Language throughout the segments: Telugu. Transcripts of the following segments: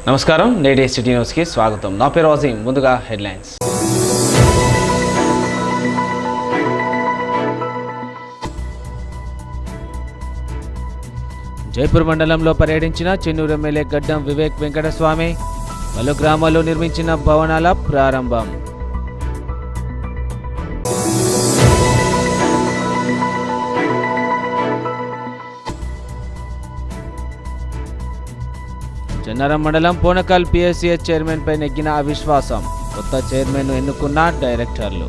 నమస్కారం, నేటి సిటీ న్యూస్కి స్వాగతం. నా పేరు వాజీం. ముందుగా హెడ్లైన్స్. జైపూర్ మండలంలో పర్యటించిన చెన్నూరు ఎమ్మెల్యే గడ్డం వివేక్ వెంకటస్వామి. పలు గ్రామాల్లో నిర్మించిన భవనాల ప్రారంభం. చెన్నారం మండలం పోనకల్ పిఎస్సిఎస్ చైర్మన్ పై నెగ్గిన అవిశ్వాసం. కొత్త చైర్మన్ ఎన్నుకున్న డైరెక్టర్లు.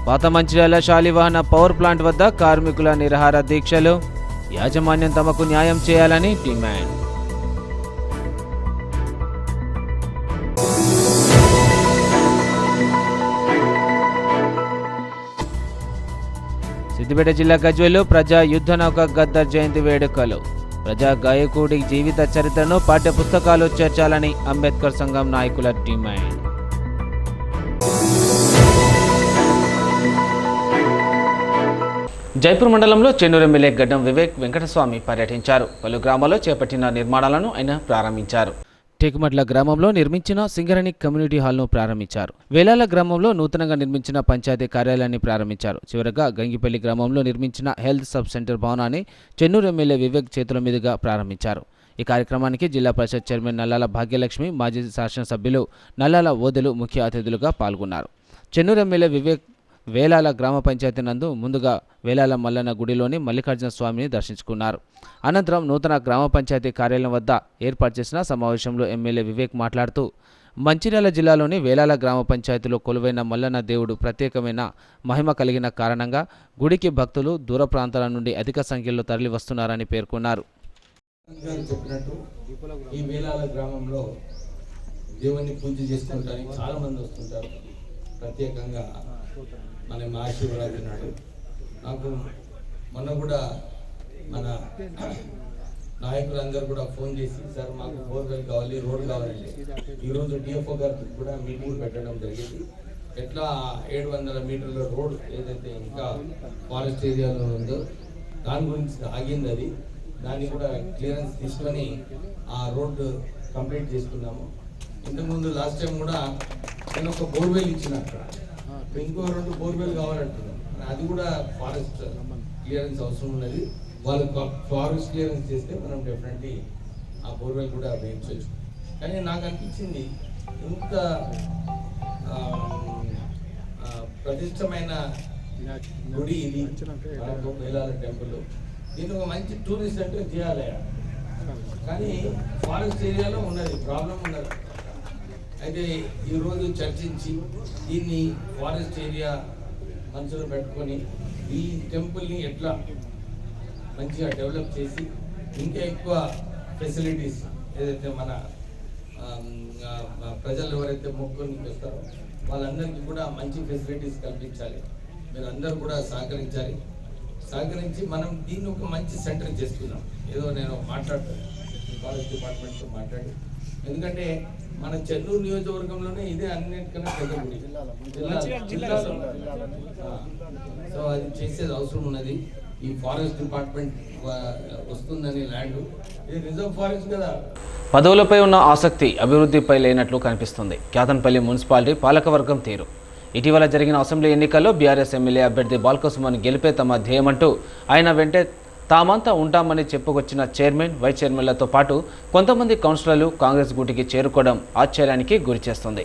పాత మంచిర్యాల శాలివాహన పవర్ ప్లాంట్ వద్ద కార్మికుల నిరాహార దీక్షలు. యాజమాన్యం తమకు న్యాయం చేయాలని డిమాండ్. సిద్దిపేట జిల్లా గజ్వేల్లో ప్రజా యుద్ధ నౌక గద్దర్ జయంతి వేడుకలు. ప్రజా గాయకుడి జీవిత చరిత్రను పాఠ్య పుస్తకాలు చేర్చాలని అంబేద్కర్ సంఘం నాయకుల డిమాండ్. జైపూర్ మండలంలో చెన్నూరు ఎమ్మెల్యే గడ్డం వివేక్ వెంకటస్వామి పర్యటించారు. పలు గ్రామాల్లో చేపట్టిన నిర్మాణాలను ఆయన ప్రారంభించారు. టేకుమట్ల గ్రామంలో నిర్మించిన సింగరణి కమ్యూనిటీ హాల్ను ప్రారంభించారు. వేలాల గ్రామంలో నూతనంగా నిర్మించిన పంచాయతీ కార్యాలయాన్ని ప్రారంభించారు. చివరగా గంగిపల్లి గ్రామంలో నిర్మించిన హెల్త్ సబ్ సెంటర్ భవనాన్ని చెన్నూరు ఎమ్మెల్యే వివేక్ చేతుల మీదుగా ప్రారంభించారు. ఈ కార్యక్రమానికి జిల్లా పరిషత్ చైర్మన్ నల్లాల భాగ్యలక్ష్మి, మాజీ శాసనసభ్యులు నల్లాల ఓదెలు ముఖ్య అతిథులుగా పాల్గొన్నారు. చెన్నూరు ఎమ్మెల్యే వివేక్ వేలాల గ్రామ పంచాయతీ నందు ముందుగా వేలాల మల్లన్న గుడిలోని మల్లికార్జున స్వామిని దర్శించుకున్నారు. అనంతరం నూతన గ్రామ పంచాయతీ కార్యాలయం వద్ద ఏర్పాటు చేసిన సమావేశంలో ఎమ్మెల్యే వివేక్ మాట్లాడుతూ, మంచిర్యాల జిల్లాలోని వేలాల గ్రామ పంచాయతీలో కొలువైన మల్లన్న దేవుడు ప్రత్యేకమైన మహిమ కలిగిన కారణంగా గుడికి భక్తులు దూర ప్రాంతాల నుండి అధిక సంఖ్యలో తరలి వస్తున్నారని పేర్కొన్నారు. ఈ వేలాల గ్రామంలో దేవుని పూజ చేసుకోవడానికి చాలా మంది వస్తుంటారు. ప్రత్యేకంగా మన మహాశివరాత్రి నాడు నాకు మొన్న కూడా మన నాయకులందరూ కూడా ఫోన్ చేసి, సార్ మాకు బోర్వెల్ కావాలి, రోడ్ కావాలండి. ఈరోజు డిఎఫ్ఓ గారికి కూడా మీటింగ్ పెట్టడం జరిగింది. ఎట్లా 700 మీటర్ల రోడ్ ఏదైతే ఇంకా ఫారెస్ట్ ఏరియాలో ఉందో దాని గురించి ఆగింది. అది దాన్ని కూడా క్లియరెన్స్ తీసుకొని ఆ రోడ్డు కంప్లీట్ చేసుకున్నాము. ఇంతకుముందు లాస్ట్ టైం కూడా నేను ఒక బోర్వెల్ ఇచ్చిన, అక్కడ ఇంకో 2 బోర్వెల్ కావాలంటున్నాం. అది కూడా ఫారెస్ట్ క్లియరెన్స్ అవసరం ఉన్నది. వాళ్ళు ఫారెస్ట్ క్లియరెన్స్ చేస్తే మనం డెఫినెట్లీ ఆ బోర్వెల్ కూడా వేయించవచ్చు. కానీ నాకు అనిపించింది, ఇంత ప్రతిష్టమైన గుడి ఇది, వేలాల టెంపుల్, దీన్ని ఒక మంచి టూరిస్ట్ సెంటర్ చేయాలి. కానీ ఫారెస్ట్ ఏరియాలో ఉన్నది, ప్రాబ్లం ఉన్నది. అయితే ఈరోజు చర్చించి దీన్ని ఫారెస్ట్ ఏరియా మనసులో పెట్టుకొని ఈ టెంపుల్ని ఎట్లా మంచిగా డెవలప్ చేసి ఇంకా ఎక్కువ ఫెసిలిటీస్ ఏదైతే మన ప్రజలు ఎవరైతే మొక్కుని వస్తారో వాళ్ళందరికీ కూడా మంచి ఫెసిలిటీస్ కల్పించాలి. మీరు అందరూ కూడా సహకరించి మనం దీన్ని ఒక మంచి సెంటర్ చేసుకుందాం. ఏదో నేను మాట్లాడతాను ఫారెస్ట్ డిపార్ట్మెంట్తో మాట్లాడి, ఎందుకంటే మన చెన్నూరు నియోజకవర్గంలోనే ఇదే అన్నిటికన్నా పెద్ద గుడి జిల్లాలో. సో అది చేసేది అవసరం ఉన్నది. ఈ ఫారెస్ట్ డిపార్ట్మెంట్ వస్తుందని ల్యాండ్, ఇది రిజర్వ్ ఫారెస్ట్ కదా. పదవులపై ఉన్న ఆసక్తి అభివృద్ధిపై లేనట్లు కనిపిస్తుంది. క్యాతన్పల్లి మున్సిపాలిటీ పాలకవర్గం తీరు. ఇటీవల జరిగిన అసెంబ్లీ ఎన్నికల్లో బీఆర్ఎస్ ఎమ్మెల్యే అభ్యర్థి బాల్కసుమన్ గెలిపే తమ ధ్యేయమంటూ ఆయన వెంటే తామంతా ఉంటామని చెప్పుకొచ్చిన చైర్మన్, వైస్ చైర్మన్లతో పాటు కొంతమంది కౌన్సిలర్లు కాంగ్రెస్ గూటికి చేరుకోవడం ఆశ్చర్యానికి గురిచేస్తుంది.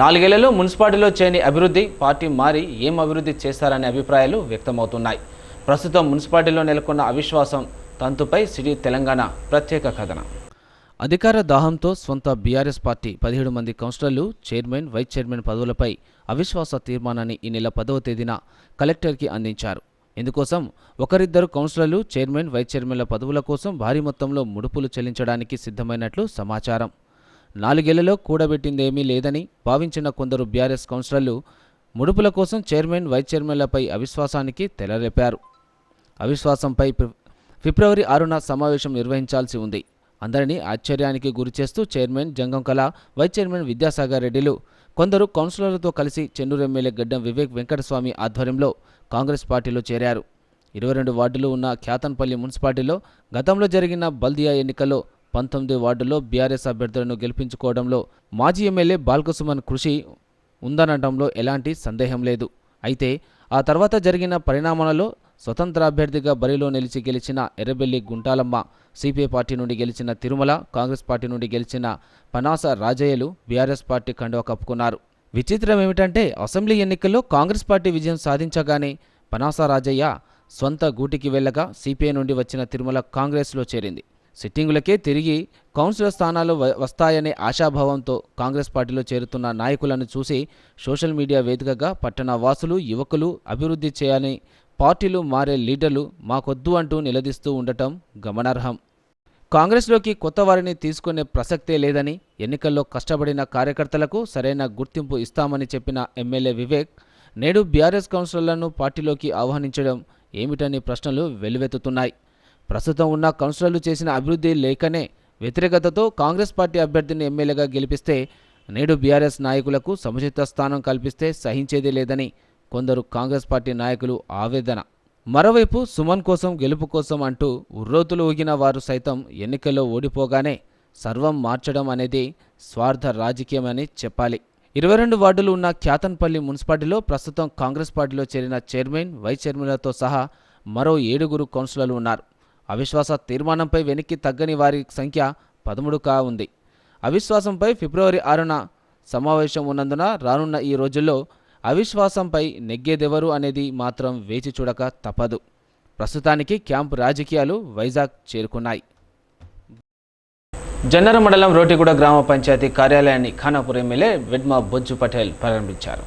4 ఏళ్లలో మున్సిపాలిటీలో చేయని అభివృద్ధి, పార్టీ మారి ఏం అభివృద్ధి చేస్తారనే అభిప్రాయాలు వ్యక్తమవుతున్నాయి. ప్రస్తుతం మున్సిపాలిటీలో నెలకొన్న అవిశ్వాసం తంతుపై సిటీ తెలంగాణ ప్రత్యేక కథనం. అధికార దాహంతో స్వంత బీఆర్ఎస్ పార్టీ 17 మంది కౌన్సిలర్లు చైర్మన్, వైస్ చైర్మన్ పదవులపై అవిశ్వాస తీర్మానాన్ని ఈ నెల 10వ తేదీన కలెక్టర్కి అందించారు. ఇందుకోసం ఒకరిద్దరు కౌన్సిలర్లు చైర్మన్, వైస్ చైర్మన్ల పదవుల కోసం భారీ మొత్తంలో ముడుపులు చెల్లించడానికి సిద్ధమైనట్లు సమాచారం. 4 ఏళ్లలో కూడబెట్టిందేమీ లేదని భావించిన కొందరు బీఆర్ఎస్ కౌన్సిలర్లు ముడుపుల కోసం చైర్మన్, వైస్ చైర్మన్లపై అవిశ్వాసానికి తెరలేపారు. అవిశ్వాసంపై ఫిబ్రవరి 6న సమావేశం నిర్వహించాల్సి ఉంది. అందరినీ ఆశ్చర్యానికి గురిచేస్తూ చైర్మన్ జంగంకళ, వైస్ చైర్మన్ విద్యాసాగర్ రెడ్డిలు కొందరు కౌన్సిలర్లతో కలిసి చెన్నూరు ఎమ్మెల్యే గడ్డం వివేక్ వెంకటస్వామి ఆధ్వర్యంలో కాంగ్రెస్ పార్టీలో చేరారు. 22 వార్డులు ఉన్న క్యాతన్పల్లి మున్సిపాలిటీలో గతంలో జరిగిన బల్దియా ఎన్నికల్లో 19 వార్డుల్లో బీఆర్ఎస్ అభ్యర్థులను గెలిపించుకోవడంలో మాజీ ఎమ్మెల్యే బాల్కసుమన్ కృషి ఉందనడంలో ఎలాంటి సందేహం లేదు. అయితే ఆ తర్వాత జరిగిన పరిణామాలలో స్వతంత్ర అభ్యర్థిగా బరిలో నిలిచి గెలిచిన ఎర్రబెల్లి గుంటాలమ్మ, సిపిఐ పార్టీ నుండి గెలిచిన తిరుమల, కాంగ్రెస్ పార్టీ నుండి గెలిచిన పనాస రాజయ్యలు బీఆర్ఎస్ పార్టీ కండువా కప్పుకున్నారు. విచిత్రం ఏమిటంటే అసెంబ్లీ ఎన్నికల్లో కాంగ్రెస్ పార్టీ విజయం సాధించగానే పనాస రాజయ్య సొంత గూటికి వెళ్ళగా సిపిఐ నుండి వచ్చిన తిరుమల కాంగ్రెస్లో చేరింది. సిట్టింగులకే తిరిగి కౌన్సిలర్ స్థానాలు వస్తాయనే ఆశాభావంతో కాంగ్రెస్ పార్టీలో చేరుతున్న నాయకులను చూసి సోషల్ మీడియా వేదికగా పట్టణ వాసులు, యువకులు అభివృద్ధి చేయాలని పార్టీలు మారే లీడర్లు మాకొద్దు అంటూ నిలదీస్తూ ఉండటం గమనార్హం. కాంగ్రెస్లోకి కొత్త వారిని తీసుకునే ప్రసక్తే లేదని, ఎన్నికల్లో కష్టపడిన కార్యకర్తలకు సరైన గుర్తింపు ఇస్తామని చెప్పిన ఎమ్మెల్యే వివేక్ నేడు బీఆర్ఎస్ కౌన్సిలర్లను పార్టీలోకి ఆహ్వానించడం ఏమిటని ప్రశ్నలు వెల్లువెత్తుతున్నాయి. ప్రస్తుతం ఉన్న కౌన్సిలర్లు చేసిన అభివృద్ధి లేకనే వ్యతిరేకతతో కాంగ్రెస్ పార్టీ అభ్యర్థిని ఎమ్మెల్యేగా గెలిపిస్తే నేడు బీఆర్ఎస్ నాయకులకు సముచిత స్థానం కల్పిస్తే సహించేది లేదని కొందరు కాంగ్రెస్ పార్టీ నాయకులు ఆవేదన. మరోవైపు సుమన్ కోసం, గెలుపు కోసం అంటూ ఉర్రోతులు ఊగిన వారు సైతం ఎన్నికల్లో ఓడిపోగానే సర్వం మార్చడం అనేది స్వార్థ రాజకీయమని చెప్పాలి. 22 వార్డులు ఉన్న క్యాతన్పల్లి మున్సిపాలిటీలో ప్రస్తుతం కాంగ్రెస్ పార్టీలో చేరిన చైర్మన్, వైస్ చైర్మన్లతో సహా మరో 7 కౌన్సిలర్లు ఉన్నారు. అవిశ్వాస తీర్మానంపై వెనక్కి తగ్గని వారి సంఖ్య 13గా ఉంది. అవిశ్వాసంపై ఫిబ్రవరి 6న సమావేశం ఉన్నందున రానున్న ఈ రోజుల్లో అవిశ్వాసంపై నెగ్గేదెవరు అనేది మాత్రం వేచి చూడక తప్పదు. ప్రస్తుతానికి క్యాంపు రాజకీయాలు వైజాగ్ చేరుకున్నాయి. జన్నర మండలం రోటిగూడ గ్రామ పంచాయతీ కార్యాలయాన్ని ఖానాపూర్ ఎమ్మెల్యే వెడ్మా బొజ్జు పటేల్ ప్రారంభించారు.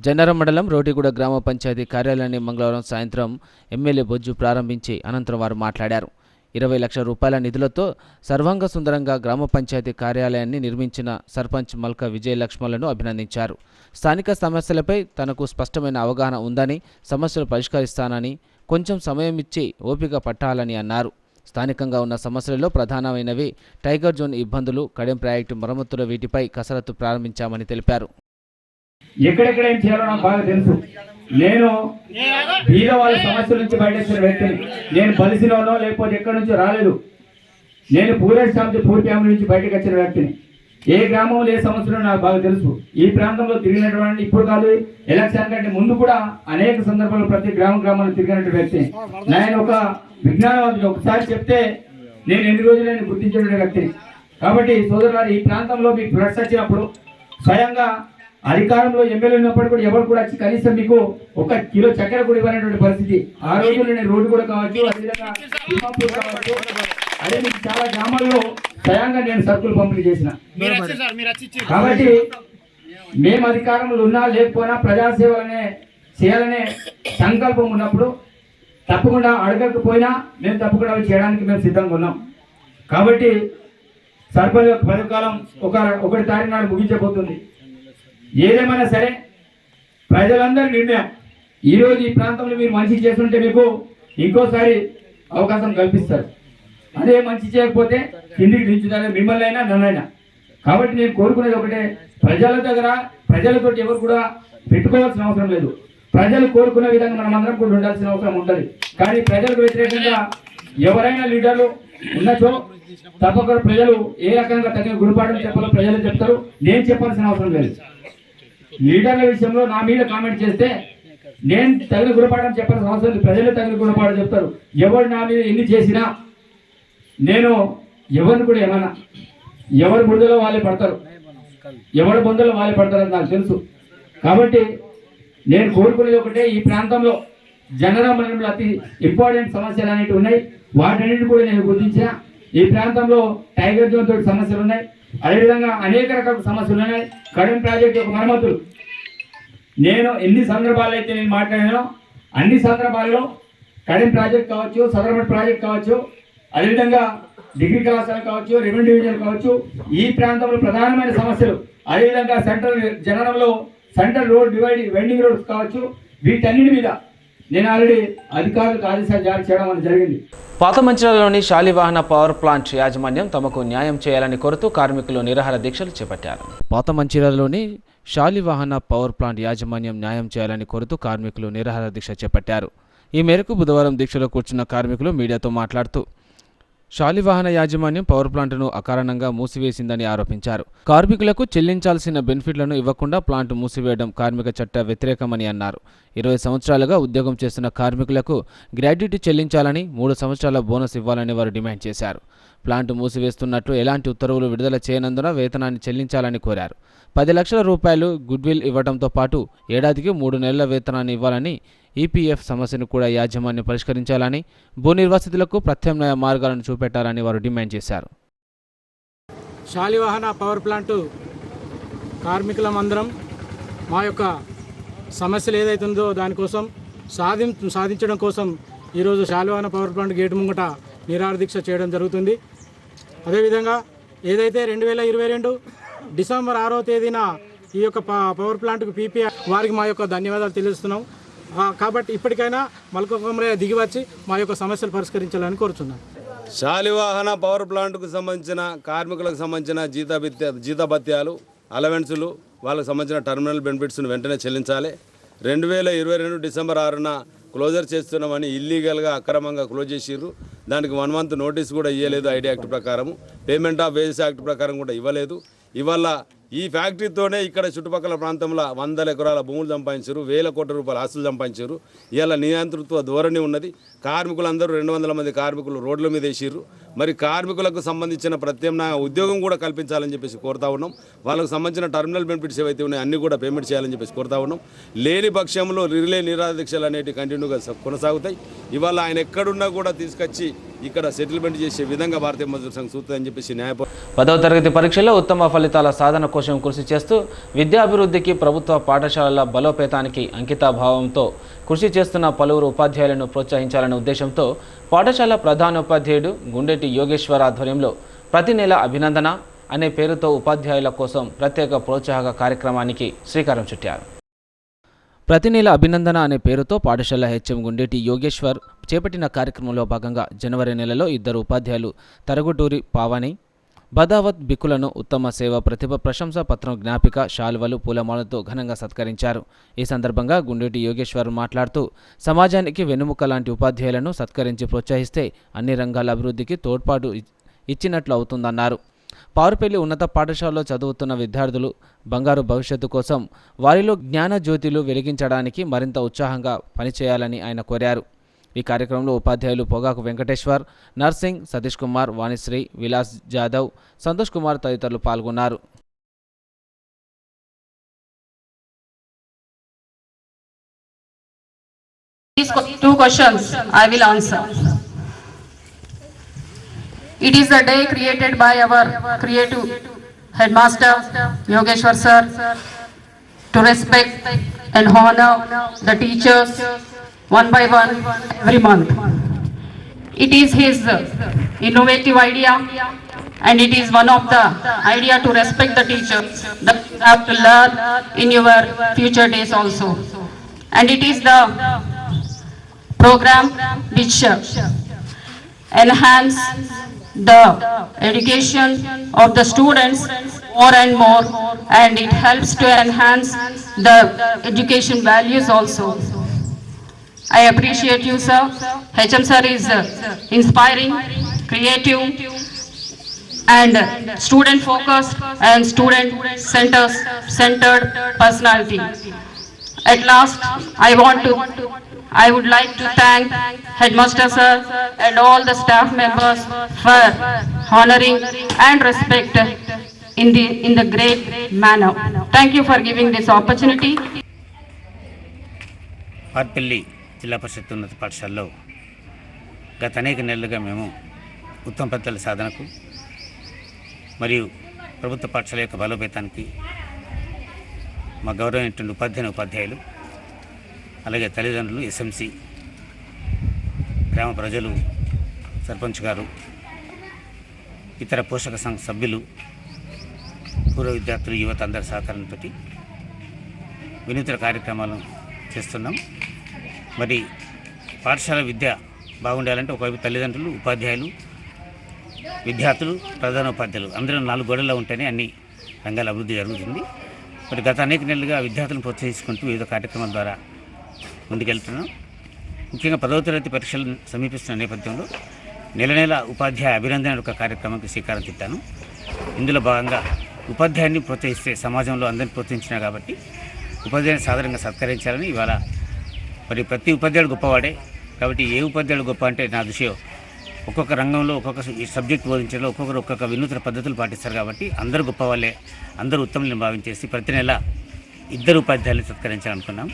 జన్నర మండలం రోటిగూడ గ్రామ పంచాయతీ కార్యాలయాన్ని మంగళవారం సాయంత్రం ఎమ్మెల్యే బొజ్జు ప్రారంభించి అనంతరం వారు మాట్లాడారు. 20 లక్షల రూపాయల నిధులతో సర్వాంగ సుందరంగా గ్రామ పంచాయతీ కార్యాలయాన్ని నిర్మించిన సర్పంచ్ మల్క విజయ లక్ష్మణులను అభినందించారు. స్థానిక సమస్యలపై తనకు స్పష్టమైన అవగాహన ఉందని, సమస్యలు పరిష్కరిస్తానని, కొంచెం సమయం ఇచ్చి ఓపిక పట్టాలని అన్నారు. స్థానికంగా ఉన్న సమస్యలలో ప్రధానమైనవి టైగర్ జోన్ ఇబ్బందులు, కడెం ప్రాజెక్టు మరమ్మతుల వీటిపై కసరత్తు ప్రారంభించామని తెలిపారు. ఎక్కడెక్కడ ఏం చేయాలో నాకు బాగా తెలుసు. నేను బీద వాళ్ళ సమస్యల నుంచి బయటకొచ్చిన వ్యక్తిని. నేను బలిసిలోనో లేకపోతే ఎక్కడి నుంచో రాలేదు. నేను పూరేష్ పూర్ ఫ్యామిలీ నుంచి బయటకు వచ్చిన వ్యక్తిని. ఏ గ్రామంలో ఏ సమస్యలో నాకు బాగా తెలుసు. ఈ ప్రాంతంలో తిరిగినటువంటి, ఇప్పుడు కాదు ఎలక్షన్ కంటే ముందు కూడా అనేక సందర్భాల్లో ప్రతి గ్రామంలో తిరిగినటువంటి వ్యక్తిని. నేను ఒక విజ్ఞానవంతుడు. ఒకసారి చెప్తే నేను ఎన్ని రోజులైనా గుర్తించిన వ్యక్తిని. కాబట్టి సోదరులారు, ఈ ప్రాంతంలో మీకు ఫ్లడ్స్ వచ్చినప్పుడు స్వయంగా అధికారంలో ఎమ్మెల్యే ఉన్నప్పుడు కూడా ఎవరు కూడా వచ్చి కనీసం మీకు 1 కిలో చక్కెర కూడా ఇవ్వనటువంటి పరిస్థితి. ఆ రోజుల్లో నేను రోడ్డు కూడా కావచ్చు, అదేవిధంగా కావచ్చు, అదే మీకు చాలా గ్రామాల్లో స్వయంగా నేను సరుకులు పంపిణీ చేసిన. కాబట్టి మేము అధికారంలో ఉన్నా లేకపోయినా ప్రజాసేవలనే చేయాలనే సంకల్పం ఉన్నప్పుడు తప్పకుండా అడగకపోయినా మేము తప్పకుండా చేయడానికి మేము సిద్ధంగా ఉన్నాం. కాబట్టి సర్పంచ్ పదకాలం 1 తారీఖు నాడు ముగించబోతుంది. ఏదేమైనా సరే ప్రజలందరి నిర్ణయం. ఈరోజు ఈ ప్రాంతంలో మీరు మంచి చేస్తుంటే మీకు ఇంకోసారి అవకాశం కల్పిస్తారు. అదే మంచి చేయకపోతే కిందికి దించుతారు, మిమ్మల్ని అయినా నన్నైనా. కాబట్టి నేను కోరుకునేది ఒకటే, ప్రజల దగ్గర ప్రజలతో ఎవరు కూడా పెట్టుకోవాల్సిన అవసరం లేదు. ప్రజలు కోరుకునే విధంగా మనం అందరం కూడా ఉండాల్సిన అవసరం ఉంటుంది. కానీ ప్రజలకు వ్యతిరేకంగా ఎవరైనా లీడర్లు ఉన్నచో తప్పకుండా ప్రజలు ఏ రకంగా తగిన గుణపాఠం చెప్పాలో ప్రజలు చెప్తారు. నేను చెప్పాల్సిన అవసరం లేదు. లీడర్ల విషయంలో నా మీద కామెంట్ చేస్తే నేను తగిన గుణపాఠం చెప్పాల్సిన అవసరం లేదు. ప్రజలు తగిన గుణపాఠం చెప్తారు. ఎవరు నా మీద ఎన్ని చేసినా నేను ఎవరిని కూడా ఏమన్నా, ఎవరి బురదలో వాళ్ళే పడతారు, ఎవరి బొందలో వాళ్ళే పడతారని నాకు తెలుసు. కాబట్టి నేను కోరుకునేది ఒకటే, ఈ ప్రాంతంలో జనరల్ మండలంలో అతి ఇంపార్టెంట్ సమస్యలు అనేవి ఉన్నాయి. వాటన్నిటిని కూడా నేను గుర్తించిన. ఈ ప్రాంతంలో టైగర్ జోన్ తోటి సమస్యలు ఉన్నాయి. అదేవిధంగా అనేక రకాల సమస్యలు ఉన్నాయి. కడెం ప్రాజెక్టు యొక్క మరమ్మతులు నేను ఎన్ని సందర్భాలు అయితే నేను మాట్లాడానో అన్ని సందర్భాల్లో కడెం ప్రాజెక్ట్ కావచ్చు, సదరమట్ ప్రాజెక్ట్ కావచ్చు, అదేవిధంగా డిగ్రీ కళాశాల కావచ్చు, రెవెన్యూ డివిజన్ కావచ్చు, ఈ ప్రాంతంలో ప్రధానమైన సమస్యలు. అదేవిధంగా సెంట్రల్ జనరంలో సెంట్రల్ రోడ్ వెండింగ్ రోడ్స్ కావచ్చు, వీటన్నిటి మీద నేను ఆల్రెడీ అధికారులకు ఆదేశాలు జారీ చేయడం జరిగింది. పాత మంచిర్యాలలోని శాలివాహన పవర్ ప్లాంట్ యాజమాన్యం తమకు న్యాయం చేయాలని కోరుతూ కార్మికులు నిరాహార దీక్షలు చేపట్టారు. పాత మంచిర్యాలలోని శాలివాహన పవర్ ప్లాంట్ యాజమాన్యం న్యాయం చేయాలని కోరుతూ కార్మికులు నిరాహార దీక్ష చేపట్టారు. ఈ మేరకు బుధవారం దీక్షలో కూర్చున్న కార్మికులు మీడియాతో మాట్లాడుతూ శాలివాహన యాజమాన్యం పవర్ ప్లాంట్ను అకారణంగా మూసివేసిందని ఆరోపించారు. కార్మికులకు చెల్లించాల్సిన బెనిఫిట్లను ఇవ్వకుండా ప్లాంట్ మూసివేయడం కార్మిక చట్ట వ్యతిరేకమని అన్నారు. 20 సంవత్సరాలుగా ఉద్యోగం చేస్తున్న కార్మికులకు గ్రాడ్యుటీ చెల్లించాలని, 3 సంవత్సరాల బోనస్ ఇవ్వాలని వారు డిమాండ్ చేశారు. ప్లాంట్ మూసివేస్తున్నట్లు ఎలాంటి ఉత్తర్వులు విడుదల చేయనందున వేతనాన్ని చెల్లించాలని కోరారు. 10 లక్షల రూపాయలు గుడ్విల్ ఇవ్వడంతో పాటు ఏడాదికి 3 నెలల వేతనాన్ని ఇవ్వాలని, ఈపీఎఫ్ సమస్యను కూడా యాజమాన్యం పరిష్కరించాలని, భూ నిర్వాసితులకు ప్రత్యామ్నాయ మార్గాలను చూపెట్టాలని వారు డిమాండ్ చేశారు. శాలివాహన పవర్ ప్లాంటు కార్మికులమందరం మా యొక్క సమస్యలు ఏదైతుందో దానికోసం సాధించడం కోసం ఈరోజు శాలివాహన పవర్ ప్లాంట్ గేటు ముంగట నిరాహార దీక్ష చేయడం జరుగుతుంది. అదేవిధంగా ఏదైతే 2022 డిసెంబర్ 6వ తేదీన ఈ యొక్క పవర్ ప్లాంట్కు పీపీ వారికి మా యొక్క ధన్యవాదాలు తెలుస్తున్నాం. కాబట్టి ఇప్పటికైనా మల్కొకమరయ్య దిగివచ్చి మా యొక్క సమస్యలు పరిష్కరించాలని కోరుతున్నాం. శాలివాహన పవర్ ప్లాంట్కు సంబంధించిన కార్మికులకు సంబంధించిన జీతభత్యాలు, అలవెన్సులు, వాళ్ళకు సంబంధించిన టర్మినల్ బెనిఫిట్స్ను వెంటనే చెల్లించాలి. 2022 డిసెంబర్ 6న క్లోజర్ చేస్తున్నామని ఇల్లీగల్గా అక్రమంగా క్లోజ్ చేసిర్రు. దానికి 1 మంత్ నోటీస్ కూడా ఇవ్వలేదు. ఐడి యాక్ట్ ప్రకారం, పేమెంట్ ఆఫ్ వేజెస్ యాక్ట్ ప్రకారం కూడా ఇవ్వలేదు. ఇవాళ ఈ ఫ్యాక్టరీతోనే ఇక్కడ చుట్టుపక్కల ప్రాంతంలో 100 ఎకరాల భూములు సంపాదించారు, 1000 కోట్ల రూపాయల ఆస్తులు సంపాదించారు. ఇవాళ నియంతృత్వ ధోరణి ఉన్నది. కార్మికులందరూ 200 మంది కార్మికులు రోడ్ల మీద వేసిర్రు. మరి కార్మికులకు సంబంధించిన ప్రత్యామ్నాయ ఉద్యోగం కూడా కల్పించాలని చెప్పేసి కోరుతా ఉన్నాం. వాళ్ళకు సంబంధించిన టర్మినల్ బెనిఫిట్స్ ఏవైతే ఉన్నాయో అన్నీ కూడా పేమెంట్ చేయాలని చెప్పేసి కోరుతా ఉన్నాం. లేని పక్షంలో రిలే నిరాహార దీక్షలు అనేవి కంటిన్యూగా కొనసాగుతాయి. ఇవాళ ఆయన ఎక్కడున్నా కూడా తీసుకొచ్చి ఇక్కడ సెటిల్మెంట్ చేసే విధంగా భారతీయ మజ్దూర్ సంఘ్ చూస్తుందని చెప్పేసి 10వ తరగతి పరీక్షల్లో ఉత్తమ ఫలితాల సాధన కోసం కృషి చేస్తూ విద్యాభివృద్ధికి, ప్రభుత్వ పాఠశాలల బలోపేతానికి అంకితాభావంతో కృషి చేస్తున్న పలువురు ఉపాధ్యాయులను ప్రోత్సహించాలనే ఉద్దేశంతో పాఠశాల ప్రధానోపాధ్యాయుడు గుండెటి యోగేశ్వర్ ఆధ్వర్యంలో ప్రతి నెల అభినందన అనే పేరుతో ఉపాధ్యాయుల కోసం ప్రత్యేక ప్రోత్సాహక కార్యక్రమానికి శ్రీకారం చుట్టారు. ప్రతి నెల అభినందన అనే పేరుతో పాఠశాల హెచ్ఎం గుండెటి యోగేశ్వర్ చేపట్టిన కార్యక్రమంలో భాగంగా జనవరి నెలలో 2 ఉపాధ్యాయులు తరగుటూరి పావని, బదావత్ బిక్కులను ఉత్తమ సేవ ప్రతిభ ప్రశంసా పత్రం, జ్ఞాపిక, శాల్వలు, పూలమాలతో ఘనంగా సత్కరించారు. ఈ సందర్భంగా గుండెటి యోగేశ్వర్ మాట్లాడుతూ సమాజానికి వెన్నుముక లాంటి ఉపాధ్యాయులను సత్కరించి ప్రోత్సహిస్తే అన్ని రంగాల అభివృద్ధికి తోడ్పాటు ఇచ్చినట్లు అవుతుందన్నారు. పారుపల్లి ఉన్నత పాఠశాలలో చదువుతున్న విద్యార్థులు బంగారు భవిష్యత్తు కోసం వారిలో జ్ఞాన జ్యోతిలు వెలిగించడానికి మరింత ఉత్సాహంగా పనిచేయాలని ఆయన కోరారు. ఈ కార్యక్రమంలో ఉపాధ్యాయులు పొగాకు వెంకటేశ్వర్, నర్సింగ్, సతీష్ కుమార్, వాణిశ్రీ, విలాస్ జాదవ్, సంతోష్ కుమార్ తదితరులు పాల్గొన్నారు. These 2 questions I will answer. It is the day created by our creative headmaster Yogeshwar sir to respect and honor the teachers one by one every month. It is his innovative idea, and it is one of the idea to respect the teachers that you have to learn in your future days also. And it is the program which enhance the education of the students more and more, and it helps to enhance the education values also. I appreciate you, sir. HM sir is inspiring, creative, and student focused and student centered personality. At last, I would like to thank Headmaster sir and all the staff members for honoring and respect in the great manner. Thank you for giving this opportunity. Parpalli జిల్లా పరిషత్ ఉన్నత పాఠశాలలో గత అనేక నెలలుగా మేము ఉత్తమ ఫలితాల సాధనకు మరియు ప్రభుత్వ పాఠశాల యొక్క బలోపేతానికి మా గౌరవమైనటువంటి ఉపాధ్యాయులు, అలాగే తల్లిదండ్రులు, ఎస్ఎంసి, గ్రామ ప్రజలు, సర్పంచ్ గారు, ఇతర పోషక సంఘ సభ్యులు, పూర్వ విద్యార్థులు, యువత అందరి సహకారంతో వినూత్న కార్యక్రమాలు చేస్తున్నాం. మరి పాఠశాల విద్య బాగుండాలంటే ఒకవైపు తల్లిదండ్రులు, ఉపాధ్యాయులు, విద్యార్థులు, ప్రధానోపాధ్యాయులు అందరూ 4 గోడల్లో ఉంటేనే అన్ని రంగాల అభివృద్ధి జరుగుతుంది. మరి గత అనేక నెలలుగా విద్యార్థులను ప్రోత్సహించుకుంటూ వివిధ కార్యక్రమాల ద్వారా ముందుకెళ్తున్నాం. ముఖ్యంగా 10వ తరగతి పరీక్షలు సమీపిస్తున్న నేపథ్యంలో నెల ఉపాధ్యాయ అభినందన ఒక కార్యక్రమానికి శ్రీకారం చుట్టాను. ఇందులో భాగంగా ఉపాధ్యాయుని ప్రోత్సహిస్తే సమాజంలో అందరిని ప్రోత్సహించినా కాబట్టి ఉపాధ్యాయుని సాధారణంగా సత్కరించాలని ఇవాళ మరి ప్రతి ఉపాధ్యాయుడు గొప్పవాడే కాబట్టి ఏ ఉపాధ్యాయుడు గొప్ప అంటే నా దృష్టిలో ఒక్కొక్క రంగంలో ఒక్కొక్క సబ్జెక్ట్ బోధించడంలో ఒక్కొక్కరు ఒక్కొక్క వినూత్న పద్ధతులు పాటిస్తారు కాబట్టి అందరూ గొప్ప వాళ్ళే, అందరూ ఉత్తములను భావించేసి ప్రతి నెల 2 ఉపాధ్యాయులను సత్కరించాలనుకున్నాం.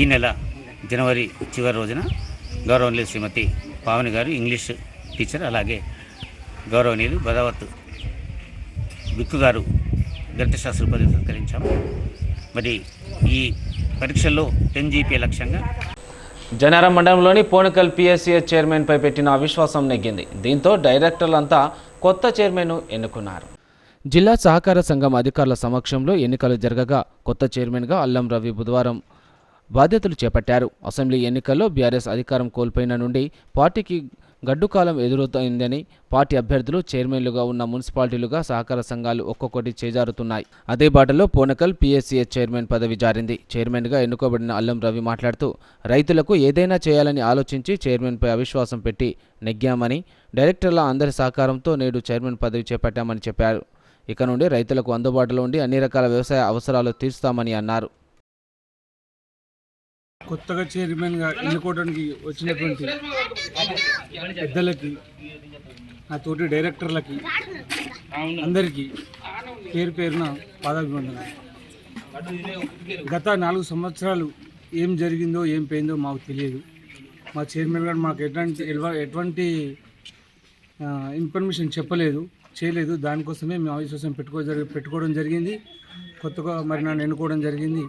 ఈ నెల జనవరి చివరి రోజున గౌరవనీయులు శ్రీమతి పావని గారు ఇంగ్లీష్ టీచర్, అలాగే గౌరవనీయులు బదావత్ బిక్కు గారు గణిత శాస్త్ర ఉపాధ్యాయులు సత్కరించాము. మరి ఈ పరీక్షల్లో 10 GPA లక్ష్యంగా జనారం మండలంలోని పోనకల్ పిఎస్సిఎస్ చైర్మన్పై పెట్టిన అవిశ్వాసం నెగ్గింది. దీంతో డైరెక్టర్లంతా కొత్త చైర్మన్ను ఎన్నుకున్నారు. జిల్లా సహకార సంఘం అధికారుల సమక్షంలో ఎన్నికలు జరగగా కొత్త చైర్మన్గా అల్లం రవి బుధవారం బాధ్యతలు చేపట్టారు. అసెంబ్లీ ఎన్నికల్లో బీఆర్ఎస్ అధికారం కోల్పోయిన నుండి పార్టీకి గడ్డుకాలం ఎదురవుతోందని పార్టీ అభ్యర్థులు చైర్మన్లుగా ఉన్న మున్సిపాలిటీలుగా సహకార సంఘాలు ఒక్కొక్కటి చేజారుతున్నాయి. అదే బాటలో పోనకల్ పిఎస్సిఎస్ చైర్మన్ పదవి జారింది. చైర్మన్గా ఎన్నుకోబడిన అల్లం రవి మాట్లాడుతూ రైతులకు ఏదైనా చేయాలని ఆలోచించి చైర్మన్పై అవిశ్వాసం పెట్టి నెగ్గామని, డైరెక్టర్ల అందరి సహకారంతో నేడు చైర్మన్ పదవి చేపట్టామని చెప్పారు. ఇక నుండి రైతులకు అందుబాటులో ఉండి అన్ని రకాల వ్యవసాయ అవసరాలు తీర్స్తామని అన్నారు. కొత్తగా చైర్మన్గా ఎన్నుకోవడానికి వచ్చినటువంటి పెద్దలకి, నా తోటి డైరెక్టర్లకి అందరికీ పేరు పేరున పాదాభివందనాలు. గత 4 సంవత్సరాలు ఏం జరిగిందో ఏం పోయిందో మాకు తెలియదు. మా చైర్మన్ గారు మాకు ఎటువంటి ఇన్ఫర్మేషన్ చేయలేదు. దానికోసమే మేము అవిశ్వాసం పెట్టుకోవడం జరిగింది. కొత్తగా మరి నన్ను ఎన్నుకోవడం జరిగింది.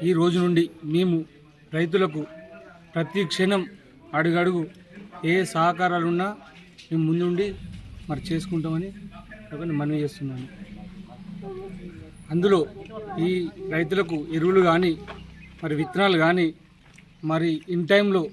ఈ రోజు నుండి మేము రైతులకు ప్రతి క్షణం అడుగడుగు ఏ సహకారాలున్నా మేము ముందుండి మరి చేసుకుంటామని మనవి చేస్తున్నాను. అందులో ఈ రైతులకు ఎరువులు కానీ మరి విత్తనాలు కానీ మరి ఇన్ టైంలో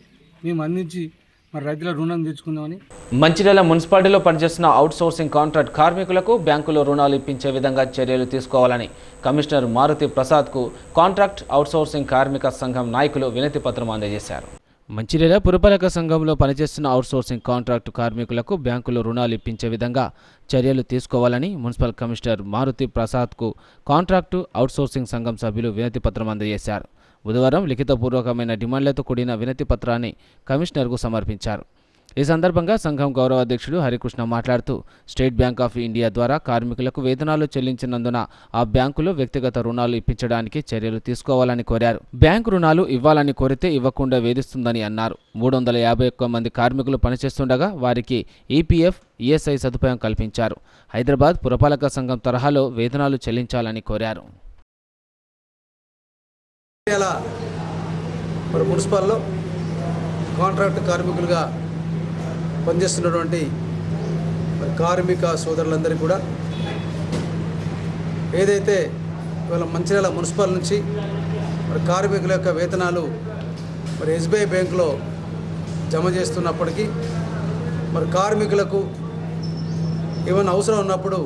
మేము అందించి మరి రైతుల రుణం తెచ్చుకుందామని. మంచిర్యాల మున్సిపాలిటీలో పనిచేస్తున్న అవుట్సోర్సింగ్ కాంట్రాక్ట్ కార్మికులకు బ్యాంకులో రుణాలు ఇప్పించే విధంగా చర్యలు తీసుకోవాలని కమిషనర్ మారుతి ప్రసాద్కు కాంట్రాక్ట్ అవుట్సోర్సింగ్ కార్మిక సంఘం నాయకులు వినతి పత్రం అందజేశారు. మంచిర్యాల పురపాలక సంఘంలో పనిచేస్తున్న అవుట్సోర్సింగ్ కాంట్రాక్టు కార్మికులకు బ్యాంకులో రుణాలు ఇప్పించే విధంగా చర్యలు తీసుకోవాలని మున్సిపల్ కమిషనర్ మారుతి ప్రసాద్కు కాంట్రాక్టు అవుట్సోర్సింగ్ సంఘం సభ్యులు వినతి పత్రం అందజేశారు. బుధవారం లిఖితపూర్వకమైన డిమాండ్లతో కూడిన వినతి పత్రాన్ని కమిషనర్కు సమర్పించారు. ఈ సందర్భంగా సంఘం గౌరవ అధ్యక్షుడు హరికృష్ణ మాట్లాడుతూ స్టేట్ బ్యాంక్ ఆఫ్ ఇండియా ద్వారా కార్మికులకు వేతనాలు చెల్లించినందున ఆ బ్యాంకులో వ్యక్తిగత రుణాలు ఇప్పించడానికి చర్యలు తీసుకోవాలని కోరారు. బ్యాంకు రుణాలు ఇవ్వాలని కోరితే ఇవ్వకుండా వేధిస్తుందని అన్నారు. 351 మంది కార్మికులు పనిచేస్తుండగా వారికి ఈపీఎఫ్, ఈఎస్ఐ సదుపాయం కల్పించారు. హైదరాబాద్ పురపాలక సంఘం తరహాలో వేతనాలు చెల్లించాలని కోరారు. మున్సిపల్లో కాంట్రాక్ట్ కార్మికులుగా పనిచేస్తున్నటువంటి కార్మిక సోదరులందరికీ కూడా ఏదైతే ఇవాళ మంచిర్యాల మున్సిపల్ నుంచి కార్మికుల యొక్క వేతనాలు ఎస్బీఐ బ్యాంకులో జమ చేస్తున్నప్పటికీ కార్మికులకు ఏమైనా అవసరం ఉన్నప్పుడు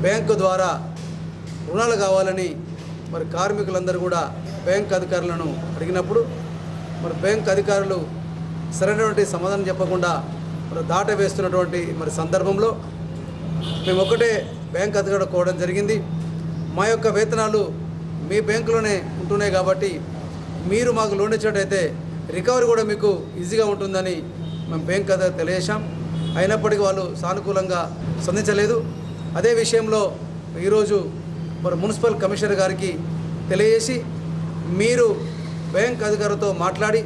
బ్యాంకు ద్వారా రుణాలు కావాలని కార్మికులందరూ కూడా బ్యాంక్ అధికారులను అడిగినప్పుడు బ్యాంక్ అధికారులు సరైనటువంటి సమాధానం చెప్పకుండా దాట వేస్తున్నటువంటి సందర్భంలో మేము ఒకటే బ్యాంక్ అధికారులు కోవడం జరిగింది. మా యొక్క వేతనాలు మీ బ్యాంకులోనే ఉంటున్నాయి కాబట్టి మీరు మాకు లోన్ ఇచ్చినట్టయితే రికవరీ కూడా మీకు ఈజీగా ఉంటుందని మేము బ్యాంక్ అధికారులు తెలియజేశాం. అయినప్పటికీ వాళ్ళు సానుకూలంగా స్పందించలేదు. అదే విషయంలో ఈరోజు మున్సిపల్ కమిషనర్ గారికి తెలియజేసి మీరు బ్యాంక్ అధికారులతో మాట్లాడి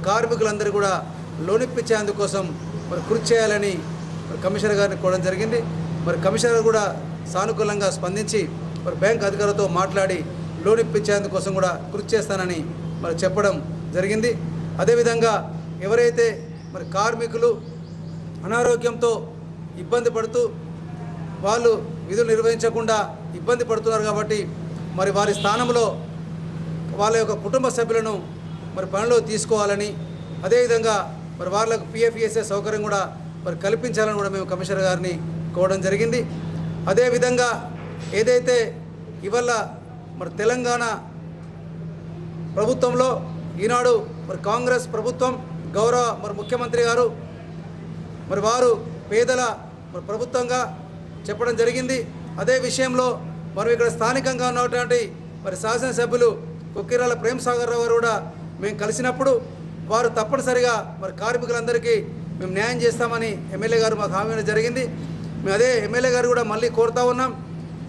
కార్మికులందరూ కూడా లోన్ ఇప్పించేందుకోసం కృషి చేయాలని కమిషనర్ గారిని కోవడం జరిగింది. కమిషనర్ కూడా సానుకూలంగా స్పందించి బ్యాంక్ అధికారులతో మాట్లాడి లోన్ ఇప్పించేందుకోసం కూడా కృషి చేస్తానని చెప్పడం జరిగింది. అదేవిధంగా ఎవరైతే కార్మికులు అనారోగ్యంతో ఇబ్బంది పడుతూ వాళ్ళు విధులు నిర్వహించకుండా ఇబ్బంది పడుతున్నారు కాబట్టి వారి స్థానంలో వాళ్ళ యొక్క కుటుంబ సభ్యులను పనిలో తీసుకోవాలని, అదేవిధంగా వాళ్ళకు పిఎఫ్ఈఎస్ఏ సౌకర్యం కూడా కల్పించాలని కూడా మేము కమిషనర్ గారిని కోవడం జరిగింది. అదేవిధంగా ఏదైతే ఇవాళ మరి తెలంగాణ ప్రభుత్వంలో ఈనాడు మరి కాంగ్రెస్ ప్రభుత్వం గౌరవ మరి ముఖ్యమంత్రి గారు మరి వారు పేదల మరి ప్రభుత్వంగా చెప్పడం జరిగింది. అదే విషయంలో మనం ఇక్కడ స్థానికంగా ఉన్నటువంటి మరి శాసనసభ్యులు కొక్కిరాల ప్రేమ్ సాగర్ రావు గారు కూడా మేము కలిసినప్పుడు వారు తప్పనిసరిగా మరి కార్మికులందరికీ మేము న్యాయం చేస్తామని ఎమ్మెల్యే గారు మాకు హామీ ఇవ్వడం జరిగింది. మేము అదే ఎమ్మెల్యే గారు కూడా మళ్ళీ కోరుతా ఉన్నాం.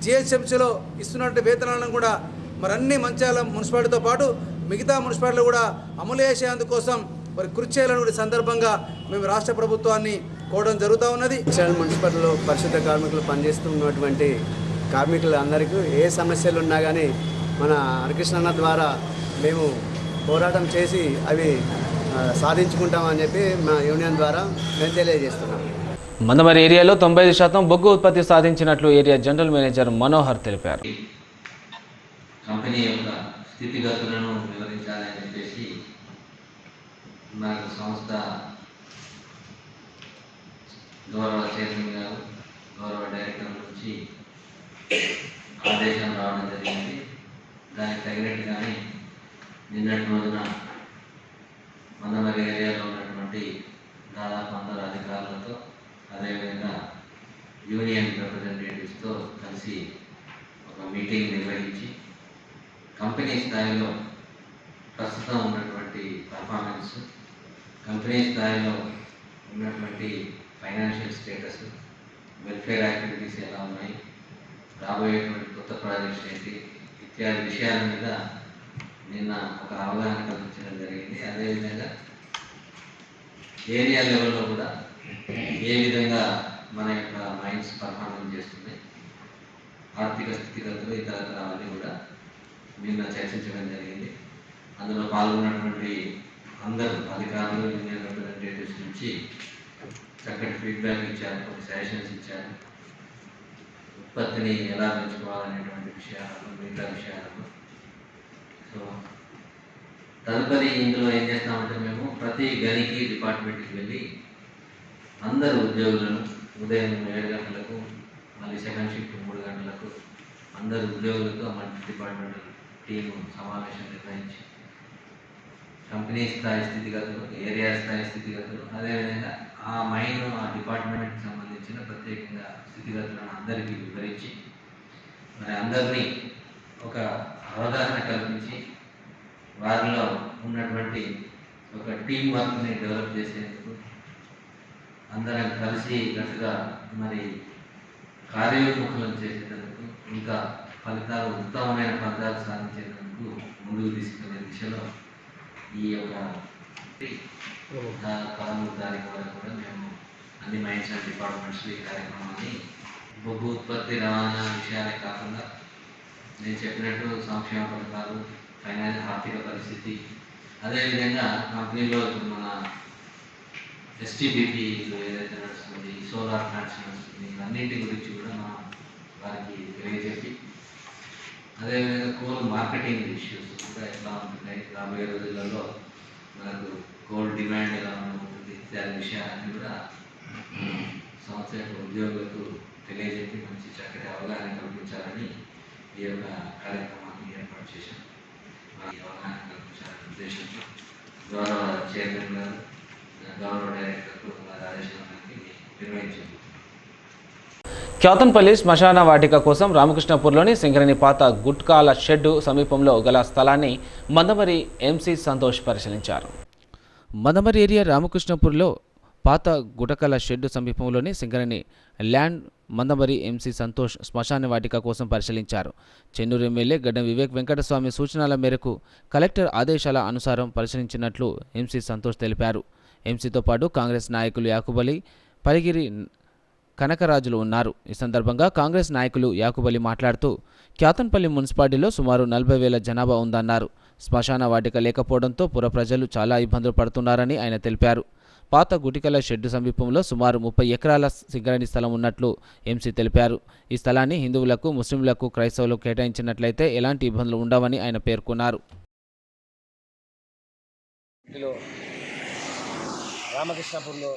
జిహెచ్ఎంసీలో ఇస్తున్నటువంటి వేతనాలను కూడా మరి అన్ని మంచిర్యాల మున్సిపాలిటీతో పాటు మిగతా మున్సిపాలిటీలు కూడా అమలు చేసేందుకోసం మరి కృషి చేయాలని సందర్భంగా మేము రాష్ట్ర ప్రభుత్వాన్ని కోరడం జరుగుతూ ఉన్నది. మున్సిపాలిటీలో పరిశుద్ధ కార్మికులు పనిచేస్తున్నటువంటి కార్మికులందరికీ ఏ సమస్యలు ఉన్నా కానీ మన హరికృష్ణన్న ద్వారా మేము పోరాటం చేసి అవి సాధించుకుంటామని చెప్పి మా యూనియన్ ద్వారా మేము తెలియజేస్తున్నాం. మందమరి ఏరియాలో 95% బొగ్గు ఉత్పత్తి సాధించినట్లు ఏరియా జనరల్ మేనేజర్ మనోహర్ తెలిపారు. కంపెనీ యొక్క స్థితిగతులను వివరించాలని చెప్పేసి మనకు సంస్థ గౌరవ చైర్మన్ గారు గౌరవ డైరెక్టర్ నుంచి ఆదేశం రావడం జరిగింది. దానికి తగినట్టుగానే నిన్నటి రోజున మందమరి ఏరియాలో ఉన్నటువంటి దాదాపు అందరు అధికారులతో అదేవిధంగా యూనియన్ రిప్రజెంటేటివ్స్తో కలిసి ఒక మీటింగ్ నిర్వహించి కంపెనీ స్థాయిలో ప్రస్తుతం ఉన్నటువంటి పర్ఫార్మెన్స్, కంపెనీ స్థాయిలో ఉన్నటువంటి ఫైనాన్షియల్ స్టేటస్, వెల్ఫేర్ యాక్టివిటీస్ ఎలా ఉన్నాయి, రాబోయేటువంటి కొత్త ప్రాజెక్ట్స్ ఏంటి ఇత్యాది విషయాల మీద నిన్న ఒక అవగాహన కల్పించడం జరిగింది. అదేవిధంగా ఏరియా లెవెల్లో కూడా ఏ విధంగా మన యొక్క మైండ్స్ పర్ఫార్మెన్స్ చేస్తున్నాయి, ఆర్థిక స్థితిగతులు ఇతరత్ర అవన్నీ కూడా నిన్న చర్చించడం జరిగింది. అందులో పాల్గొన్నటువంటి అందరూ అధికారులు, యూనియన్ రిప్రజెంటేటివ్స్ నుంచి చక్కటి ఫీడ్బ్యాక్ ఇచ్చారు, కొన్ని సజెషన్స్ ఇచ్చారు. ఉత్పత్తిని ఎలా పెంచుకోవాలనేటువంటి విషయాలను, మిగతా విషయాలను. సో తదుపరి ఇందులో ఏం చేస్తామంటే మేము ప్రతి గనికి డిపార్ట్మెంట్కి వెళ్ళి అందరు ఉద్యోగులను ఉదయం 7 గంటలకు మళ్ళీ సెకండ్ షిఫ్ట్ 3 గంటలకు అందరు ఉద్యోగులతో మల్టీ డిపార్ట్మెంటల్ టీము సమావేశం నిర్వహించి కంపెనీ స్థాయి స్థితిగతులు, ఏరియా స్థాయి స్థితిగతులు, అదేవిధంగా ఆ మైన్ ఆ డిపార్ట్మెంట్కి సంబంధించిన ప్రత్యేకంగా స్థితిగతులను అందరికీ వివరించి మరి అందరినీ ఒక అవగాహన కల్పించి వారిలో ఉన్నటువంటి ఒక టీం వర్క్ని డెవలప్ చేసేందుకు అందరం కలిసి గట్టిగా మరి కార్యోన్ముఖులను చేసేందుకు, ఇంకా ఫలితాలు ఉత్తమమైన ఫలితాలు సాధించేందుకు ముందుకు తీసుకునే దిశలో ఈ యొక్క 13వ తారీఖు వరకు కూడా మేము అన్ని మైన్స్ అండ్ డిపార్ట్మెంట్స్లో ఈ కార్యక్రమాన్ని బొగ్గు ఉత్పత్తి రవాణా విషయాలే కాకుండా నేను చెప్పినట్టు సంక్షేమ పథకాలు, ఫైనాన్స్ ఆర్థిక పరిస్థితి, అదేవిధంగా కంపెనీలో మన ఎస్టీబీపీలు ఏదైతే నడుస్తుంది, సోలార్ ప్లాంట్స్ నడుస్తుంది, ఇవన్నింటి గురించి కూడా మనం వారికి తెలియజెప్పి, అదేవిధంగా కోల్ మార్కెటింగ్ ఇష్యూస్ కూడా ఎట్లా ఉంటున్నాయి, రాబోయే రోజులలో మనకు కోల్ డిమాండ్ ఎలా ఉంటుంది ఇత్యాది విషయాలన్నీ కూడా సంస్థ యొక్క ఉద్యోగులకు తెలియజెప్పి మంచి చక్కటి అవగాహన కల్పించాలని ఈ యొక్క కార్యక్రమాన్ని ఏర్పాటు చేశాం. ఈ అవగాహన కల్పించాలనే ఉద్దేశంతో గౌరవ చైర్మన్ గారు, గౌరవ డైరెక్టర్లు వారి ఆదేశాలకి నిర్వహించారు. క్యాతన్పల్లి శ్మశాన వాటిక కోసం రామకృష్ణపూర్లోని సింగరేణి పాత గుట్కాల షెడ్డు సమీపంలో గల స్థలాన్ని మందమరి ఎంసీ సంతోష్ పరిశీలించారు. మందమరి ఏరియా రామకృష్ణపూర్లో పాత గుటకల షెడ్డు సమీపంలోని సింగరేణి ల్యాండ్ మందమరి ఎంసీ సంతోష్ శ్మశాన వాటిక కోసం పరిశీలించారు. చెన్నూరు ఎమ్మెల్యే గడ్డం వివేక్ వెంకటస్వామి సూచనల మేరకు కలెక్టర్ ఆదేశాల అనుసారం పరిశీలించినట్లు ఎంసీ సంతోష్ తెలిపారు. ఎంసీతో పాటు కాంగ్రెస్ నాయకులు యాకుబలి, పరిగిరి కనకరాజులు ఉన్నారు. ఈ సందర్భంగా కాంగ్రెస్ నాయకులు యాకుబలి మాట్లాడుతూ క్యాతన్పల్లి మున్సిపాలిటీలో సుమారు 40,000 జనాభా ఉందన్నారు. శ్మశాన వాటిక లేకపోవడంతో పుర ప్రజలు చాలా ఇబ్బందులు పడుతున్నారని ఆయన తెలిపారు. పాత గుటికల షెడ్డు సమీపంలో సుమారు 30 ఎకరాల సింగరేణి స్థలం ఉన్నట్లు ఎంసీ తెలిపారు. ఈ స్థలాన్ని హిందువులకు, ముస్లింలకు, క్రైస్తవులకు కేటాయించినట్లయితే ఎలాంటి ఇబ్బందులు ఉండవని ఆయన పేర్కొన్నారు. రామకృష్ణపూర్లో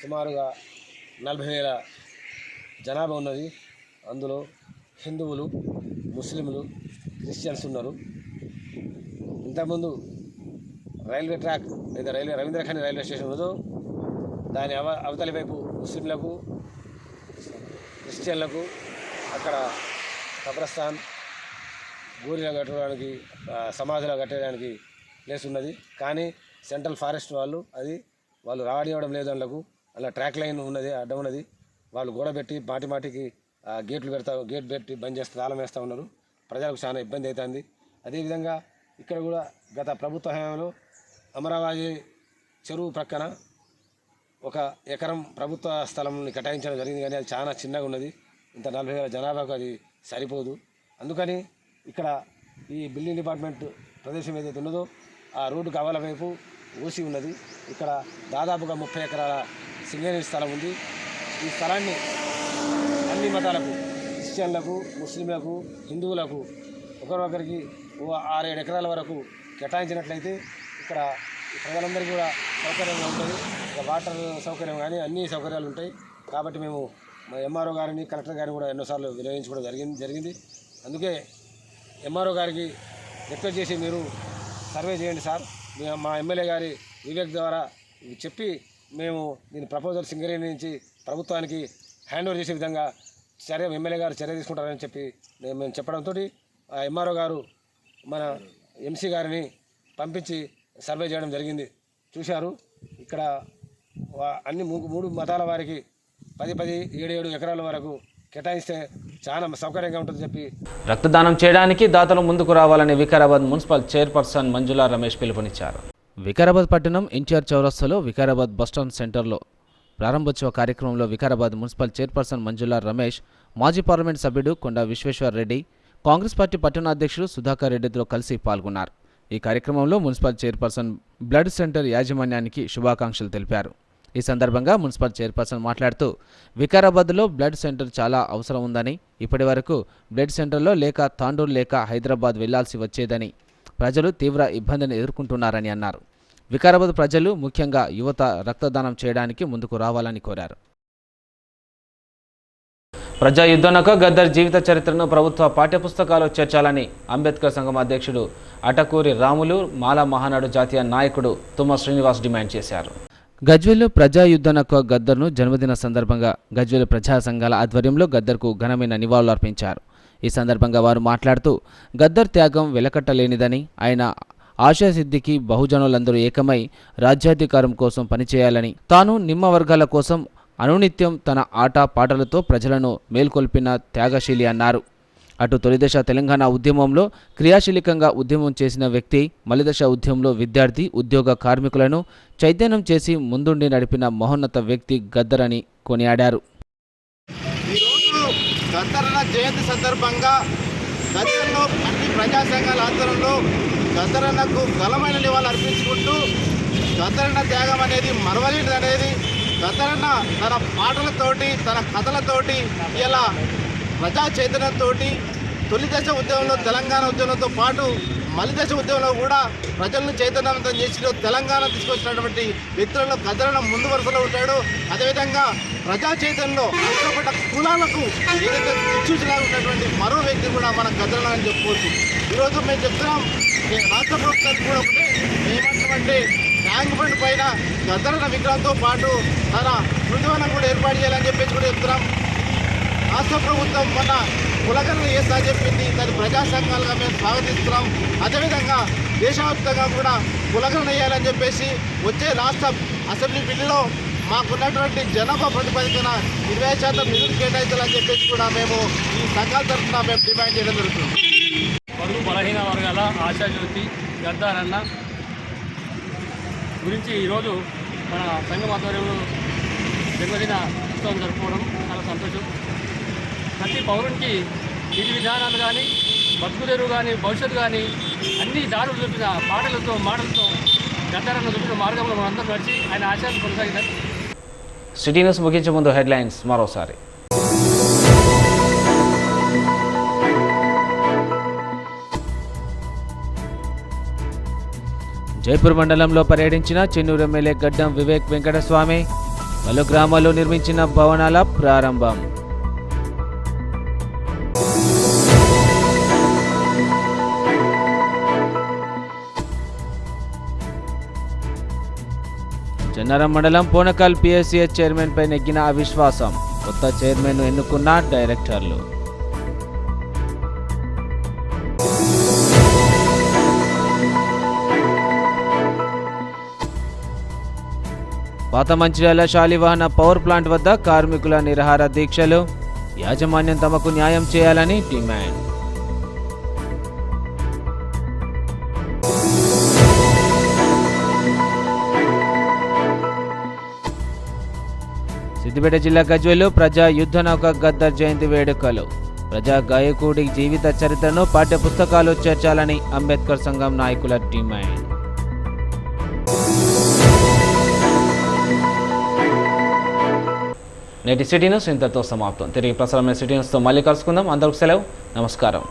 సుమారుగా 40,000 జనాభా ఉన్నది. అందులో హిందువులు, ముస్లింలు, క్రిస్టియన్స్ ఉన్నారు. ఇంతకుముందు రైల్వే ట్రాక్ లేదా రవీంద్రఖని రైల్వే స్టేషన్ ఉన్నదో దాని అవతలి వైపు ముస్లింలకు, క్రిస్టియన్లకు అక్కడ కబ్రస్థాన్, గూరిలో కట్టడానికి, సమాధిలో కట్టడానికి ప్లేస్ ఉన్నది. కానీ సెంట్రల్ ఫారెస్ట్ వాళ్ళు రావడం లేదు. అందులకు అలా ట్రాక్ లైన్ ఉన్నది, అడ్డం ఉన్నది. వాళ్ళు గోడ పెట్టి మాటికి గేట్ పెట్టి బంద్ చేస్తే తాళం వేస్తూ ఉన్నారు. ప్రజలకు చాలా ఇబ్బంది అవుతుంది. అదేవిధంగా ఇక్కడ కూడా గత ప్రభుత్వ హయాంలో అమరావతి చెరువు ప్రక్కన 1 ఎకరం ప్రభుత్వ స్థలంని కేటాయించడం జరిగింది. కానీ అది చాలా చిన్నగా ఉన్నది. ఇంత 40,000 జనాభాకు అది సరిపోదు. అందుకని ఇక్కడ ఈ బిల్డింగ్ డిపార్ట్మెంట్ ప్రదేశం ఏదైతే ఉన్నదో ఆ రోడ్డుకు అవల వైపు ఊసి ఉన్నది. ఇక్కడ దాదాపుగా 30 ఎకరాల సింగరేణి స్థలం ఉంది. ఈ స్థలాన్ని అన్ని మతాలకు, క్రిస్టియన్లకు, ముస్లింలకు, హిందువులకు ఒకరికి 6-7 ఎకరాల వరకు కేటాయించినట్లయితే ఇక్కడ ప్రజలందరికీ కూడా సౌకర్యంగా ఉంటుంది. వాటర్ సౌకర్యం కానీ అన్ని సౌకర్యాలు ఉంటాయి. కాబట్టి మేము ఎంఆర్ఓ గారిని, కలెక్టర్ గారిని కూడా ఎన్నోసార్లు వినియోగించుకోవడం జరిగింది. అందుకే ఎంఆర్ఓ గారికి రిక్వెస్ట్ చేసి మీరు సర్వే చేయండి సార్, మా ఎమ్మెల్యే గారి వివేక్ ద్వారా చెప్పి మేము దీని ప్రపోజల్ సింగరేణి నుంచి ప్రభుత్వానికి హ్యాండ్ ఓవర్ చేసే విధంగా ఎమ్మెల్యే గారు చర్య తీసుకుంటారని చెప్పి మేము చెప్పడంతో ఎంఆర్ఓ గారు మన ఎంసీ గారిని పంపించి సర్వే చేయడం జరిగింది. చూశారు, ఇక్కడ అన్ని 3 మతాల వారికి 10-7 ఎకరాల వరకు కేటాయిస్తే చాలా సౌకర్యంగా ఉంటుందని చెప్పి రక్తదానం చేయడానికి దాతలు ముందుకు రావాలని వికారాబాద్ మున్సిపల్ చైర్పర్సన్ మంజులా రమేష్ పిలుపునిచ్చారు. వికారాబాద్ పట్టణం ఎన్టీఆర్ చౌరస్తాలో వికారాబాద్ బస్టాండ్ సెంటర్లో ప్రారంభోత్సవ కార్యక్రమంలో వికారాబాద్ మున్సిపల్ చైర్పర్సన్ మంజులా రమేష్, మాజీ పార్లమెంట్ సభ్యుడు కొండా విశ్వేశ్వర్ రెడ్డి, కాంగ్రెస్ పార్టీ పట్టణాధ్యక్షుడు సుధాకర్ రెడ్డితో కలిసి పాల్గొన్నారు. ఈ కార్యక్రమంలో మున్సిపల్ చైర్పర్సన్ బ్లడ్ సెంటర్ యాజమాన్యానికి శుభాకాంక్షలు తెలిపారు. ఈ సందర్భంగా మున్సిపల్ చైర్పర్సన్ మాట్లాడుతూ వికారాబాద్లో బ్లడ్ సెంటర్ చాలా అవసరం ఉందని, ఇప్పటి వరకు బ్లడ్ సెంటర్లో లేక తాండూరు లేక హైదరాబాద్ వెళ్లాల్సి వచ్చేదని, ప్రజలు తీవ్ర ఇబ్బందిని ఎదుర్కొంటున్నారని అన్నారు. వికారాబాద్ ప్రజలు, ముఖ్యంగా యువత రక్తదానం చేయడానికి ముందుకు రావాలని కోరారు. ప్రజా యుద్ధనక గద్దర్ జీవిత చరిత్రను ప్రభుత్వ పాఠ్యపుస్తకాలు చేర్చాలని అంబేద్కర్ సంఘం అధ్యక్షుడు అటకూరి రాములు, మాలా మహానాడు జాతీయ నాయకుడు తుమ్మ శ్రీనివాస్ డిమాండ్ చేశారు. గజ్వేల్ ప్రజా యుద్ధనక గద్దర్ను జన్మదిన సందర్భంగా గజ్వేల్ ప్రజా సంఘాల ఆధ్వర్యంలో గద్దర్కు ఘనమైన నివాళులు అర్పించారు. ఈ సందర్భంగా వారు మాట్లాడుతూ గద్దర్ త్యాగం వెలకట్టలేనిదని, ఆయన ఆశయసిద్ధికి బహుజనులందరూ ఏకమై రాజ్యాధికారం కోసం పనిచేయాలని, తాను నిమ్మ వర్గాల కోసం అనునిత్యం తన ఆట పాటలతో ప్రజలను మేల్కొల్పిన త్యాగశీలి అన్నారు. అటు తొలిదశ తెలంగాణ ఉద్యమంలో క్రియాశీలకంగా ఉద్యమం చేసిన వ్యక్తి, మలిదశ ఉద్యమంలో విద్యార్థి, ఉద్యోగ కార్మికులను చైతన్యం చేసి ముందుండి నడిపిన మహోన్నత వ్యక్తి గద్దర్ అని కొనియాడారు. ఈరోజు గద్దరన్న జయంతి సందర్భంగా గజ్వేల్లో అన్ని ప్రజా సంఘాల ఆధ్వర్యంలో గద్దరన్నకు ఘనమైన నివాళులు అర్పించుకుంటూ గద్దరన్న త్యాగం అనేది మరవలేనిది అనేది, గద్దరన్న తన పాటలతోటి, తన కథలతోటి, ఇలా ప్రజా చైతన్యంతో తొలి దశ ఉద్యమంలో తెలంగాణ ఉద్యమంతో పాటు మలిదశ ఉద్యమంలో కూడా ప్రజలను చైతన్యవంతం చేసి తెలంగాణ తీసుకొచ్చినటువంటి వ్యక్తులలో గద్దరన్న ముందు వరుసలో ఉంటాడు. అదేవిధంగా ప్రజా చైతన్యంలో ఇష్టపడ్డ కులాలకు ఏదైతే దిక్సూచిలాగా ఉన్నటువంటి మరో వ్యక్తి కూడా మన గద్దరన్న అని చెప్పుకోవచ్చు. ఈరోజు మేము చెప్తున్నాం, రాష్ట్ర ప్రభుత్వానికి కూడా ఒకటే ఏమంటామంటే ట్యాంక్ బండ్ పైన గద్దరన్న విగ్రహంతో పాటు తన మృదువనం కూడా ఏర్పాటు చేయాలని చెప్పేసి కూడా చెప్తున్నాం. రాష్ట్ర ప్రభుత్వం మన కులగణన చేస్తా చెప్పింది, దాని ప్రజా సంఘాలుగా మేము స్వాగతిస్తున్నాం. అదేవిధంగా దేశవ్యాప్తంగా కూడా కులగణన వేయాలని చెప్పేసి వచ్చే రాష్ట్ర అసెంబ్లీ బిల్లులో మాకున్నటువంటి జనాభా ప్రాతిపదికన 20% నిధులు కేటాయించాలని చెప్పేసి కూడా మేము ఈ సంఘాల తరఫున మేము డిమాండ్ చేయడం జరుగుతుంది. బడుగు బలహీన వర్గాల ఆశాజ్యోతి గద్దరన్న గురించి ఈరోజు మన సంఘం ఆధ్వర్యంలో జన్మదిన ఉత్సవం జరుపుకోవడం చాలా సంతోషం. ప్రతి పౌరునికి విధి విధానాలు కానీ, బతుకుదెరువు కానీ, భవిష్యత్తు కానీ అన్ని దారులు చూపిన పాటలతో, మాటలతో గద్దరన్న చూపిన మార్గంలో మనందరం నడిచి ఆయన ఆశయాన్ని కొనసాగినారు. సిటీ న్యూస్ ముగించే ముందు హెడ్లైన్స్ మరోసారి. జైపూర్ మండలంలో పర్యటించిన చెన్నూరు ఎమ్మెల్యే గడ్డం వివేక్ వెంకటస్వామి, పలు గ్రామాల్లో నిర్మించిన భవనాల ప్రారంభం. చెన్నారం మండలం పోనకల్ పిఎస్సిఎస్ చైర్మన్పై నెగ్గిన అవిశ్వాసం. కొత్త చైర్మన్ను ఎన్నుకున్న డైరెక్టర్లు. పాత మంచిర్యాల శాలివాహన పవర్ ప్లాంట్ వద్ద కార్మికుల నిరాహార దీక్షలు. యాజమాన్యం తమకు న్యాయం చేయాలని డిమాండ్. సిద్దిపేట జిల్లా గజ్వేల్లో ప్రజా యుద్ధ నౌక గద్దర్ జయంతి వేడుకలు. ప్రజా గాయకుడి జీవిత చరిత్రను పాఠ్య పుస్తకాలు చేర్చాలని అంబేద్కర్ సంఘం నాయకుల డిమాండ్. నేటి సిటీ న్యూస్ ఇంతతో సమాప్తం. తిరిగి ప్రసారమైన సిటీ న్యూస్తో మళ్ళీ కలుసుకుందాం. అందరికి సెలవు. నమస్కారం.